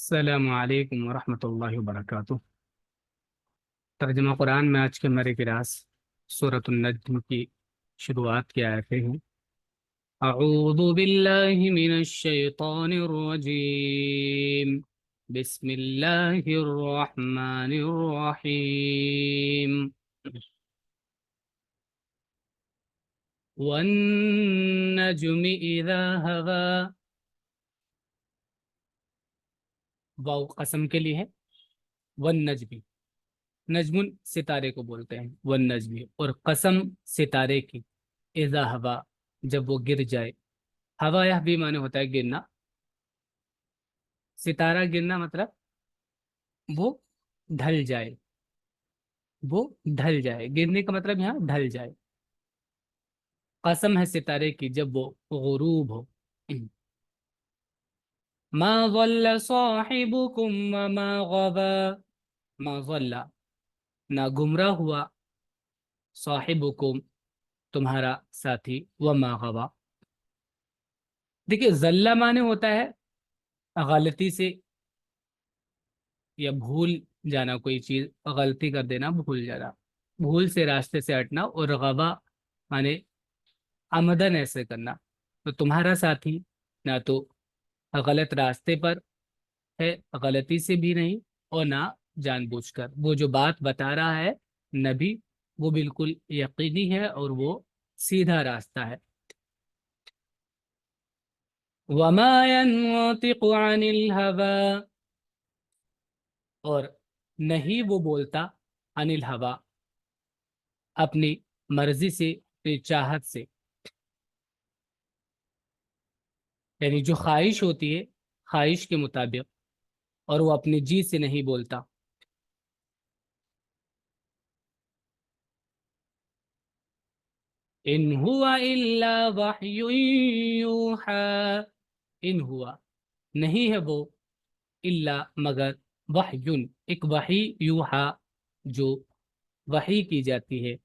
السلام علیکم ورحمۃ اللہ وبرکاتہ۔ ترجمہ قرآن میں آج کے ہمارے کلاس سورۃ النجم کی شروعات کی آیتیں ہیں۔ اعوذ باللہ من الشیطان الرجیم، بسم اللہ الرحمن الرحیم۔ والنجم اذا ہوا، واو قسم کے لیے ہے، والنجم، نجم ستارے کو بولتے ہیں، والنجم، اور قسم ستارے کی، اذا ہوا، جب وہ گر جائے۔ ہوا یہ بھی معنی ہوتا ہے گرنا، ستارہ گرنا مطلب وہ ڈھل جائے، وہ ڈھل جائے، گرنے کا مطلب یہاں ڈھل جائے۔ قسم ہے ستارے کی جب وہ غروب ہو۔ ما ضل صاحبکم وما غوا، ما ضل، نہ گمراہ ہوا، صاحبکم، تمہارا ساتھی، وما غوا۔ دیکھیے ضلع معنی ہوتا ہے غلطی سے یا بھول جانا، کوئی چیز غلطی کر دینا، بھول جانا، بھول سے راستے سے ہٹنا، اور غوا معنی آمدن ایسے کرنا۔ تو تمہارا ساتھی نہ تو غلط راستے پر ہے، غلطی سے بھی نہیں، اور نہ جان بوجھ کر۔ وہ جو بات بتا رہا ہے نبی، وہ بالکل یقینی ہے اور وہ سیدھا راستہ ہے۔ وما ينطق عن الهوى، اور نہیں وہ بولتا، عن الهوى، اپنی مرضی سے، اپنی چاہت سے، یعنی جو خواہش ہوتی ہے خواہش کے مطابق، اور وہ اپنی جی سے نہیں بولتا۔ ان ہوا الا وحی یوحی، ان ہوا، نہیں ہے وہ، الا مگر، وحی، ایک وحی، یوحا، جو وحی کی جاتی ہے،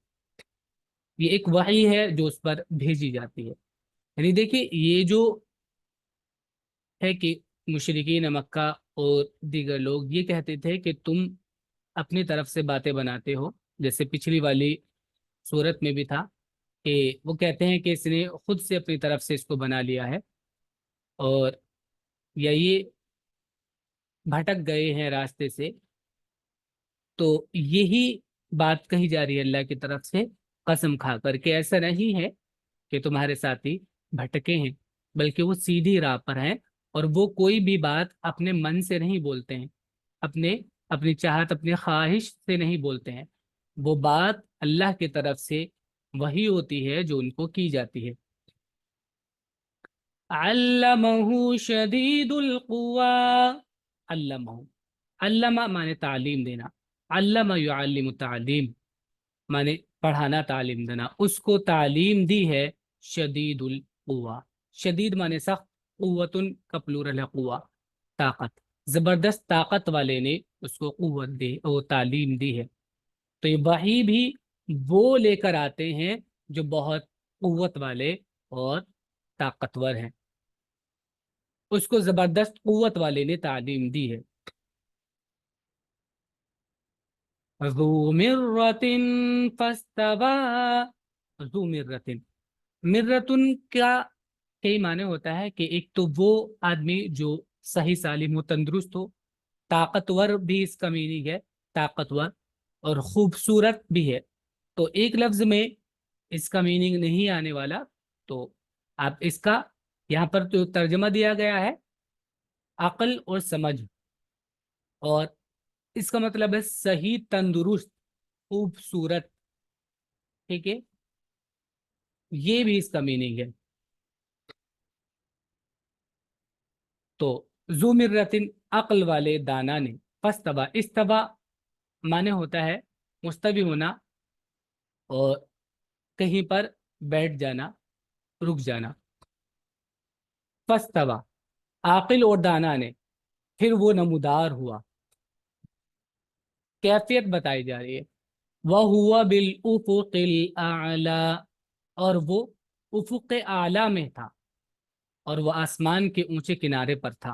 یہ ایک وحی ہے جو اس پر بھیجی جاتی ہے۔ یعنی دیکھیے یہ جو ہے کہ مشرکین مکہ اور دیگر لوگ یہ کہتے تھے کہ تم اپنی طرف سے باتیں بناتے ہو، جیسے پچھلی والی صورت میں بھی تھا کہ وہ کہتے ہیں کہ اس نے خود سے اپنی طرف سے اس کو بنا لیا ہے، اور یا یہ بھٹک گئے ہیں راستے سے۔ تو یہی بات کہی جا رہی ہے اللہ کی طرف سے قسم کھا کر کہ ایسا نہیں ہے کہ تمہارے ساتھی بھٹکے ہیں، بلکہ وہ سیدھی راہ پر ہیں، اور وہ کوئی بھی بات اپنے من سے نہیں بولتے ہیں، اپنی چاہت، اپنی خواہش سے نہیں بولتے ہیں، وہ بات اللہ کی طرف سے وہی ہوتی ہے جو ان کو کی جاتی ہے۔ علمہ شدید القوا، علمہ، علمہ مانے تعلیم دینا، علمہ یعلم تعلیم مانے پڑھانا، تعلیم دینا، اس کو تعلیم دی ہے شدید القوا، شدید مانے سخت، قوتن کا پلورل ہے قوا، طاقت، زبردست طاقت والے نے اس کو قوت دی، وہ تعلیم دی ہے۔ تو یہ وحی بھی وہ لے کر آتے ہیں جو بہت قوت والے اور طاقتور ہیں، اس کو زبردست قوت والے نے تعلیم دی ہے۔ ذو مرۃ فاستوی، ذو مرۃ، مرتن کا کئی معنی ہوتا ہے کہ ایک تو وہ آدمی جو صحیح سالم ہو، تندرست ہو، طاقتور بھی اس کا میننگ ہے، طاقتور، اور خوبصورت بھی ہے۔ تو ایک لفظ میں اس کا میننگ نہیں آنے والا، تو آپ اس کا یہاں پر جو ترجمہ دیا گیا ہے عقل اور سمجھ، اور اس کا مطلب ہے صحیح، تندرست، خوبصورت، ٹھیک ہے، یہ بھی اس کا میننگ ہے۔ تو ذو مرتن، عقل والے دانا نے، فاستوی، استوی معنی ہوتا ہے مستوی ہونا، اور کہیں پر بیٹھ جانا، رک جانا۔ فاستوی، عاقل اور دانا نے، پھر وہ نمودار ہوا، کیفیت بتائی جا رہی ہے، وَهُوَ بِالْأُفُقِ الْأَعْلَى، اور وہ افق اعلیٰ میں تھا، اور وہ آسمان کے اونچے کنارے پر تھا۔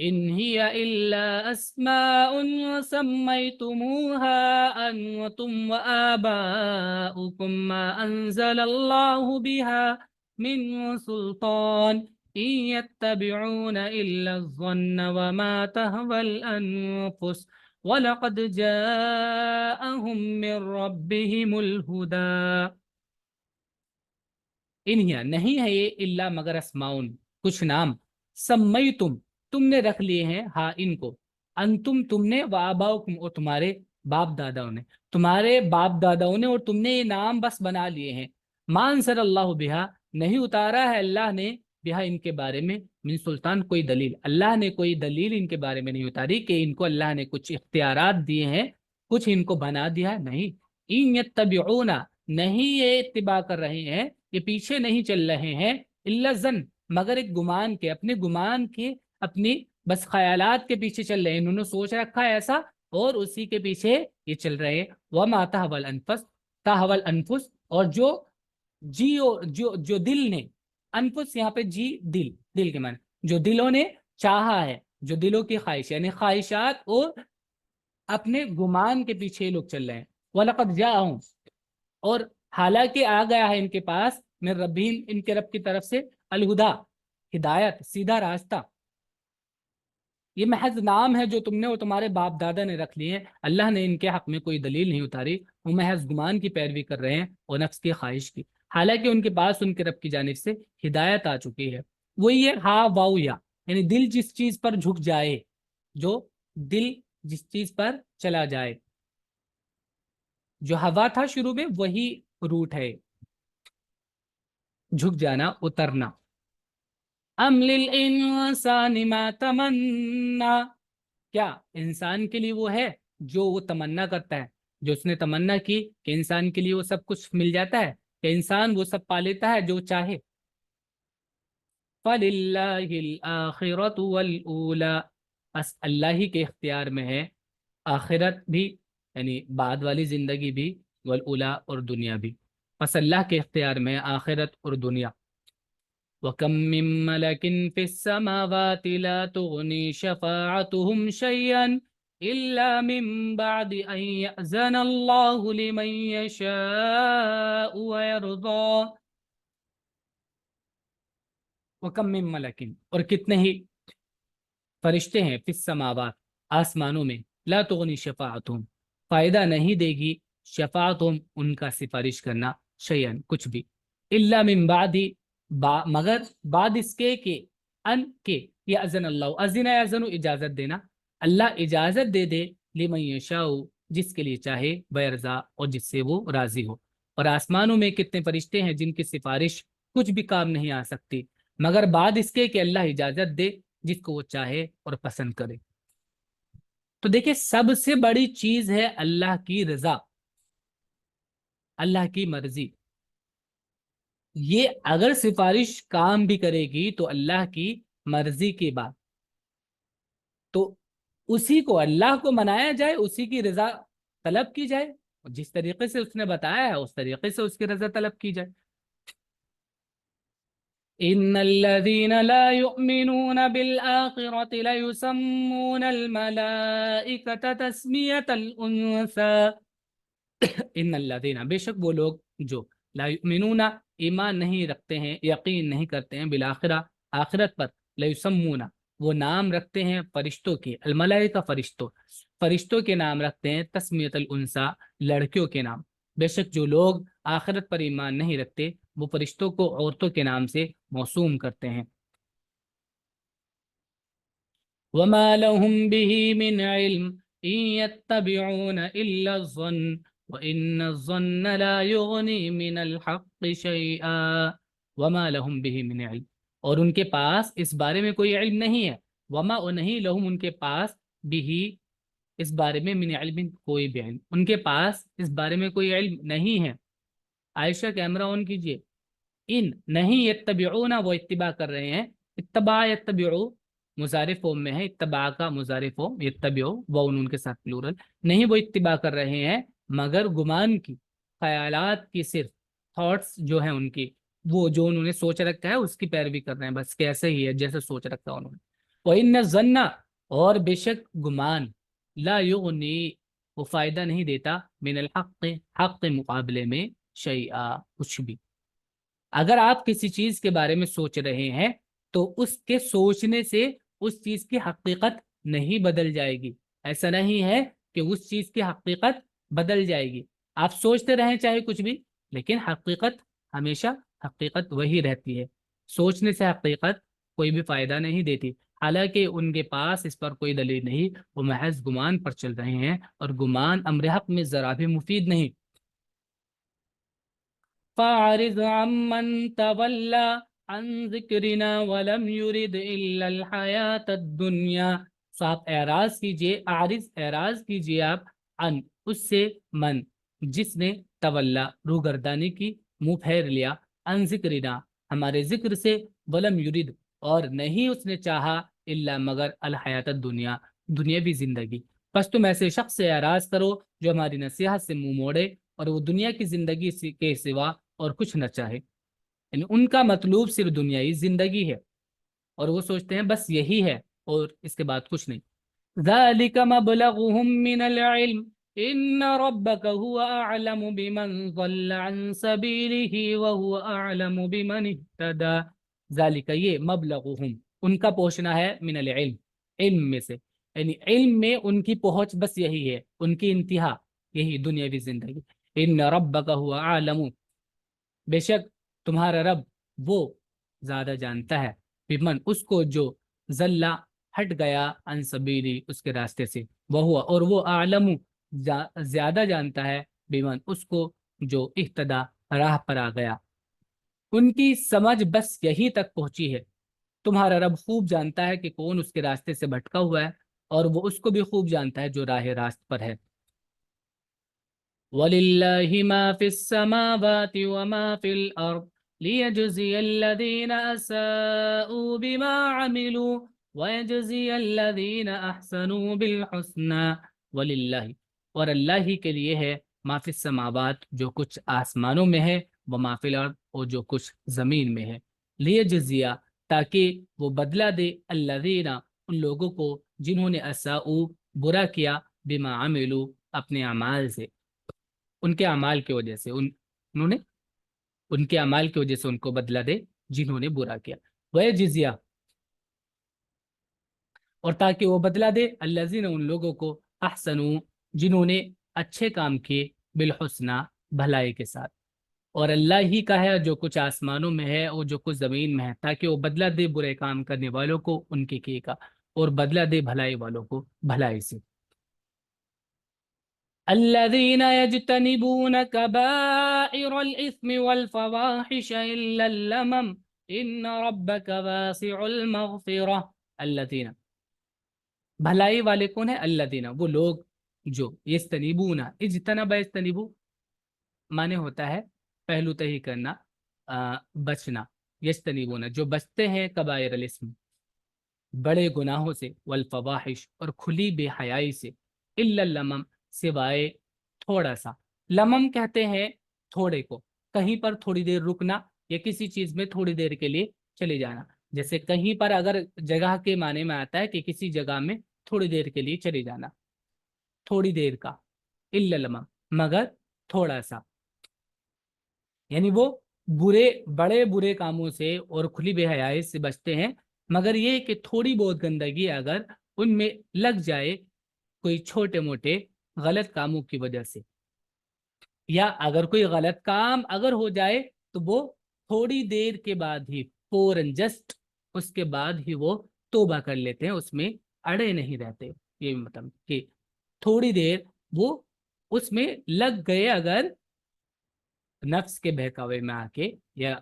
إن هي إلا أسماء سميتموها أنتم وآباؤكم ما أنزل الله بها من سلطان إن يتبعون إلا الظن وما تهوى الأنفس وَلَقَدْ جَاءَهُم مِّن رَّبِّهِمُ الْهُدَىٰ۔ انہیا نہیں ہے یہ الا مگر اسماؤن کچھ نام، سمئی تم نے رکھ لیے ہیں ہاں ان کو، انتم تم نے، و آباؤکم اور تمہارے باپ داداؤں نے، تمہارے باپ داداؤں نے، اور تم نے یہ نام بس بنا لیے ہیں۔ ما انزل اللہ بہا، نہیں اتارا ہے اللہ نے، بہا ان کے بارے میں، من سلطان کوئی دلیل، اللہ نے کوئی دلیل ان کے بارے میں نہیں اتاری کہ ان کو اللہ نے کچھ اختیارات دیے ہیں، کچھ ان کو بنا دیا، نہیں۔ ان یتبعون، نہیں یہ اتباع کر رہے ہیں، یہ پیچھے نہیں چل رہے ہیں، الا ظن، مگر ایک گمان کے، اپنے گمان کے، اپنی بس خیالات کے پیچھے چل رہے ہیں، انہوں نے سوچ رکھا ہے ایسا اور اسی کے پیچھے یہ چل رہے ہیں۔ وما تہوی الانفس، تہوی الانفس، اور جو دل نے، انفس یہاں پہ جی دل کے معنی، جو دلوں نے چاہا ہے، جو دلوں کی خواہش، یعنی خواہشات اور اپنے گمان کے پیچھے لوگ چل رہے ہیں۔ وَلَقَدْ جَاءَهُمْ، اور حالانکہ آ گیا ہے ان کے پاس، من ربہم، ان کے رب کی طرف سے، الہدا، ہدایت، سیدھا راستہ۔ یہ محض نام ہے جو تم نے اور تمہارے باپ دادا نے رکھ لیے ہیں، اللہ نے ان کے حق میں کوئی دلیل نہیں اتاری، وہ محض گمان کی پیروی کر رہے ہیں اور نفس کی خواہش کی، حالانکہ ان کے پاس ان کے رب کی جانب سے ہدایت آ چکی ہے۔ وہی ہے ہا واؤ یا، یعنی دل جس چیز پر جھک جائے، جو دل جس چیز پر چلا جائے، جو ہوا تھا شروع میں وہی روٹ ہے، جھک جانا، اترنا۔ ام للانسان ما تمنا، کیا انسان کے لیے وہ ہے جو وہ تمنا کرتا ہے، جو اس نے تمنا کی کہ انسان کے لیے وہ سب کچھ مل جاتا ہے، کہ انسان وہ سب پا لیتا ہے جو چاہے۔ فَلِلَّهِ الْآخِرَةُ وَالْأُولَىٰ، بس اللہ ہی کے اختیار میں ہے آخرت بھی، یعنی بعد والی زندگی بھی، والأولیٰ اور دنیا بھی، بس اللہ کے اختیار میں ہے آخرت اور دنیا۔ وَكَم مِّن مَّلَكٍ فِي السَّمَاوَاتِ لَا تُغْنِي شَفَاعَتُهُمْ شَيْئًا إِلَّا مِن بَعْدِ أَن يَأْذَنَ اللَّهُ لِمَن يَشَاءُ وَيَرْضَىٰ۔ وَكَم مِّن مَّلَكٍ، اور کتنے ہی فرشتے ہیں، فی السماوات، آسمانوں میں، لا تغنی شفاعتہم، فائدہ نہیں دے گی، شفاعتہم، ان کا سفارش کرنا، شیئن، کچھ بھی، الا من بعد، مگر بعد اس کے ان کے، یأذن اللہ، اذن یأذن، اجازت دینا، اللہ اجازت دے دے، لمن یشاء، جس کے لیے چاہے، ویرضا، اور جس سے وہ راضی ہو۔ اور آسمانوں میں کتنے فرشتے ہیں جن کی سفارش کچھ بھی کام نہیں آ سکتی، مگر بعد اس کے کہ اللہ اجازت دے جس کو وہ چاہے اور پسند کرے۔ تو دیکھیں سب سے بڑی چیز ہے اللہ کی رضا، اللہ کی مرضی۔ یہ اگر سفارش کام بھی کرے گی تو اللہ کی مرضی کے بعد، تو اسی کو، اللہ کو منایا جائے، اسی کی رضا طلب کی جائے، جس طریقے سے اس نے بتایا ہے اس طریقے سے اس کی رضا طلب کی جائے۔ ان الذين لا يؤمنون بالآخرة ليسمون الملائكة تسمية الأنثى۔ ان الذين، بے شک وہ لوگ جو، لا یؤمنون، ایمان نہیں رکھتے ہیں، یقین نہیں کرتے ہیں، بالآخرہ، آخرت پر، لیسمون، وہ نام رکھتے ہیں فرشتوں کے، الملائکہ، فرشتوں کے نام رکھتے ہیں، تسمیۃ الانثی، لڑکیوں کے نام۔ بے شک جو لوگ آخرت پر ایمان نہیں رکھتے وہ فرشتوں کو عورتوں کے نام سے موسوم کرتے ہیں۔ وما لهم به من علم ان يتبعون الا الظن وان الظن لا يغني من الحق شيئا۔ وما لهم به من علم، اور ان کے پاس اس بارے میں کوئی علم نہیں ہے، وما، اور نہیں، لهم ان کے پاس، بھی اس بارے میں، من علم، کوئی بھی علم، ان کے پاس اس بارے میں کوئی علم نہیں ہے۔ عائشہ کیمرہ آن کیجئے۔ ان، نہیں، یتبعون، وہ اتباع کر رہے ہیں، اتباع، یتبعو، مضارع فارم میں ہے، اتباع کا مضارع فارم، یتبعو، وہ ان کے ساتھ پلورل، نہیں وہ اتباع کر رہے ہیں مگر گمان کی، خیالات کی، صرف تھاٹس جو ہیں ان کی، وہ جو انہوں نے سوچ رکھا ہے اس کی پیروی کر رہے ہیں، بس کیسے ہی ہے جیسے سوچ رکھا ہے انہوں نے۔ وَإِنَّ الظَّنَّ اور بے شک گمان لا یغنی وہ فائدہ نہیں دیتا من الحق حق کے مقابلے میں شیئا کچھ بھی. اگر آپ کسی چیز کے بارے میں سوچ رہے ہیں تو اس کے سوچنے سے اس چیز کی حقیقت نہیں بدل جائے گی. ایسا نہیں ہے کہ اس چیز کی حقیقت بدل جائے گی. آپ سوچتے رہیں چاہے کچھ بھی، لیکن حقیقت ہمیشہ حقیقت وہی رہتی ہے. سوچنے سے حقیقت کوئی بھی فائدہ نہیں دیتی. حالانکہ ان کے پاس اس پر کوئی دلیل نہیں، وہ محض گمان پر چل رہے ہیں، اور گمان امر حق میں ذرا بھی مفید نہیں. فَأَعْرِضْ عَمَّنْ تَوَلَّى عَنْ ذِكْرِنَا وَلَمْ يُرِدْ إِلَّا الْحَيَاةَ الدُّنْيَا. سو آپ اعراض کیجئے، اعراض کیجئے آپ ان اس سے، من جس نے تولا روگردانی کی، منہ پھیر لیا، ان ذکرنا ہمارے ذکر سے، ولم یرد اور نہیں اس نے چاہا، الا مگر الحیات الدنیا دنیاوی زندگی. بس تم ایسے شخص سے اعراض کرو جو ہماری نصیحت سے منہ موڑے اور وہ دنیا کی زندگی کے سوا اور کچھ نہ چاہے. یعنی ان کا مطلوب صرف دنیائی زندگی ہے، اور وہ سوچتے ہیں بس یہی ہے اور اس کے بعد کچھ نہیں. ذَلِكَ مَبْلَغُهُم مِّنَ الْعِلْمِ إِنَّ رَبَّكَ هُوَ أَعْلَمُ بِمَنْ ضَلَّ عَنْ سَبِيلِهِ وَهُوَ أَعْلَمُ بِمَنِ اهْتَدَى. ذَلِكَ یہ مبلغهم ان کا پہنچنا ہے، من العلم علم میں سے، یعنی علم میں ان کی پہنچ بس یہی ہے، ان کی انتہا یہی دنیاوی زندگی. ان ربک هو اعلم بے شک تمہارا رب وہ زیادہ جانتا ہے، بمن اس کو جو ذلہ ہٹ گیا، ان سبیلی اس کے راستے سے، وہ اور وہ اعلم زیادہ جانتا ہے، بمن اس کو جو اہتدا راہ پر آ گیا. ان کی سمجھ بس یہی تک پہنچی ہے. تمہارا رب خوب جانتا ہے کہ کون اس کے راستے سے بھٹکا ہوا ہے، اور وہ اس کو بھی خوب جانتا ہے جو راہ راست پر ہے. وَلِلَّهِ مَا فِي السَّمَاوَاتِ وَمَا فِي الْأَرْضِ لِيَجْزِيَ الَّذِينَ أَسَاءُوا بِمَا عَمِلُوا وَيَجْزِيَ الَّذِينَ أَحْسَنُوا بِالْحُسْنَى. وَلِلَّهِ اور اللہ ہی کے لیے ہے، ما فی السماوات جو کچھ آسمانوں میں ہے، وما فی الارض اور جو کچھ زمین میں ہے. لیجزیہ تاکہ وہ بدلہ دے، الذین ان لوگوں کو جنہوں نے اساءوا برا کیا، بما عملوا اپنے اعمال سے، ان کے اعمال کی وجہ سے، انہوں نے ان کے اعمال کی وجہ سے ان کو بدلہ دے جنہوں نے برا کیا. وَيَجْزِيَ اور تاکہ وہ بدلہ دے الذین ان لوگوں کو احسنوا جنہوں نے اچھے کام کیے، بالحسنى بھلائی کے ساتھ. اور اللہ ہی کا ہے جو کچھ آسمانوں میں ہے اور جو کچھ زمین میں ہے، تاکہ وہ بدلہ دے برے کام کرنے والوں کو ان کے کیے کا، اور بدلہ دے بھلائی والوں کو بھلائی سے. الذين يجتنبون كبائر الإثم والفواحش إلا اللمم إن ربك واسع المغفرة. الذين بھلائی والے کون ہیں؟ الذين وہ لوگ جو یجتنبون، اجتنب یجتنبو معنی ہوتا ہے پہلو تہی کرنا، بچنا. یجتنبون جو بچتے ہیں، کبائر الاسم بڑے گناہوں سے، والفواحش اور کھلی بے حیائی سے، الا اللمم سوائے تھوڑا سا. لمم کہتے ہیں تھوڑے کو، کہیں پر تھوڑی دیر رکنا یا کسی چیز میں تھوڑی دیر کے لیے چلے جانا. جیسے کہیں پر اگر جگہ کے معنی میں آتا ہے کہ کسی جگہ میں تھوڑی دیر کے لیے چلے جانا، تھوڑی دیر کا. الا اللمم مگر تھوڑا سا، یعنی وہ بڑے برے کاموں سے اور کھلی بے حیائی سے بچتے ہیں، مگر یہ کہ تھوڑی بہت گندگی اگر ان میں لگ جائے کوئی چھوٹے موٹے غلط کاموں کی وجہ سے، یا اگر کوئی غلط کام اگر ہو جائے تو وہ تھوڑی دیر کے بعد ہی، فوراً جسٹ اس کے بعد ہی وہ توبہ کر لیتے ہیں، اس میں اڑے نہیں رہتے. یہ مطلب کہ تھوڑی دیر وہ اس میں لگ گئے، اگر نفس کے بہکاوے میں آ کے، یا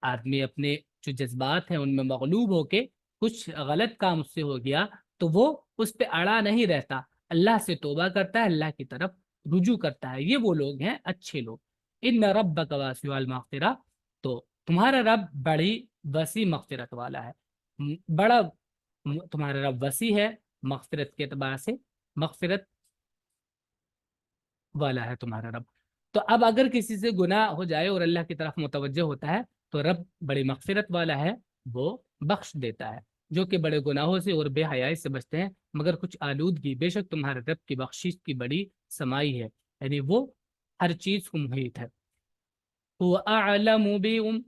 آدمی اپنے جو جذبات ہیں ان میں مغلوب ہو کے کچھ غلط کام اس سے ہو گیا، تو وہ اس پہ اڑا نہیں رہتا، اللہ سے توبہ کرتا ہے، اللہ کی طرف رجوع کرتا ہے. یہ وہ لوگ ہیں اچھے لوگ. ان ربک واسع المغفرہ تو تمہارا رب بڑی وسیع مغفرت والا ہے، بڑا تمہارا رب وسیع ہے مغفرت کے اعتبار سے، مغفرت والا ہے تمہارا رب. تو اب اگر کسی سے گناہ ہو جائے اور اللہ کی طرف متوجہ ہوتا ہے تو رب بڑی مغفرت والا ہے، وہ بخش دیتا ہے. جو کہ بڑے گناہوں سے اور بے حیائی سے بچتے ہیں مگر کچھ آلودگی، بے شک تمہارے رب کی بخشش کی بڑی سمائی ہے، یعنی وہ ہر چیز کو محیط ہے۔ هو أعلم بكم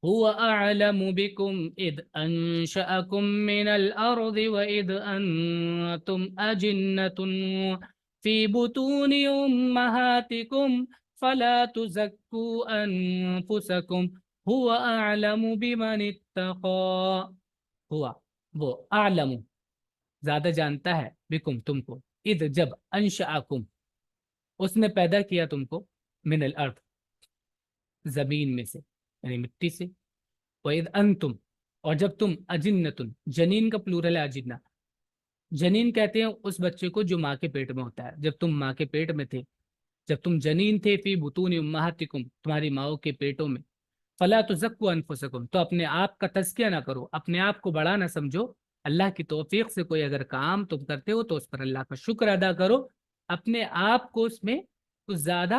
هو أعلم بكم إذ أنشأكم من الأرض وإذ أنتم أجنة في بطون أمهاتكم فلا تزكوا أنفسكم هو أعلم بمن اتقى۔ ہوا وہ اعلم زیادہ جانتا ہے، بکم تم کو، اذ جب، انشأکم اس نے پیدا کیا تم کو، من الارض زمین میں سے یعنی مٹی سے، وَإِذْ أَنْتُمْ اور جب تم، اجنتن جنین کا پلورل ہے اجنہ، جنین کہتے ہیں اس بچے کو جو ماں کے پیٹ میں ہوتا ہے، جب تم ماں کے پیٹ میں تھے، جب تم جنین تھے، فی بطون امہاتکم تمہاری ماؤں کے پیٹوں میں، فلا تزکوا انفسکم تو اپنے آپ کا تزکیہ نہ کرو، اپنے آپ کو بڑا نہ سمجھو، اللہ کی توفیق سے کوئی اگر کام تم کرتے ہو تو اس پر اللہ کا شکر ادا کرو، اپنے آپ کو اس میں کچھ زیادہ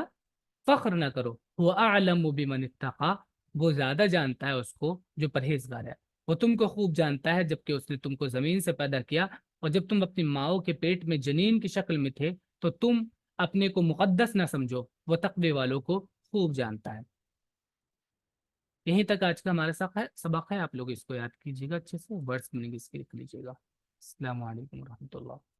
فخر نہ کرو۔ وہ اعلم بمن اتقى وہ زیادہ جانتا ہے اس کو جو پرہیزگار ہے، وہ تم کو خوب جانتا ہے جبکہ اس نے تم کو زمین سے پیدا کیا، اور جب تم اپنی ماؤں کے پیٹ میں جنین کی شکل میں تھے تو تم اپنے کو مقدس نہ سمجھو، وہ تقوی والوں کو خوب جانتا ہے۔ یہیں تک آج کا ہمارا سبق ہے، آپ لوگ اس کو یاد کیجیے گا، اچھے سے ورڈس میننگ اس کے لکھ لیجیے گا۔ السلام علیکم ورحمۃ اللہ۔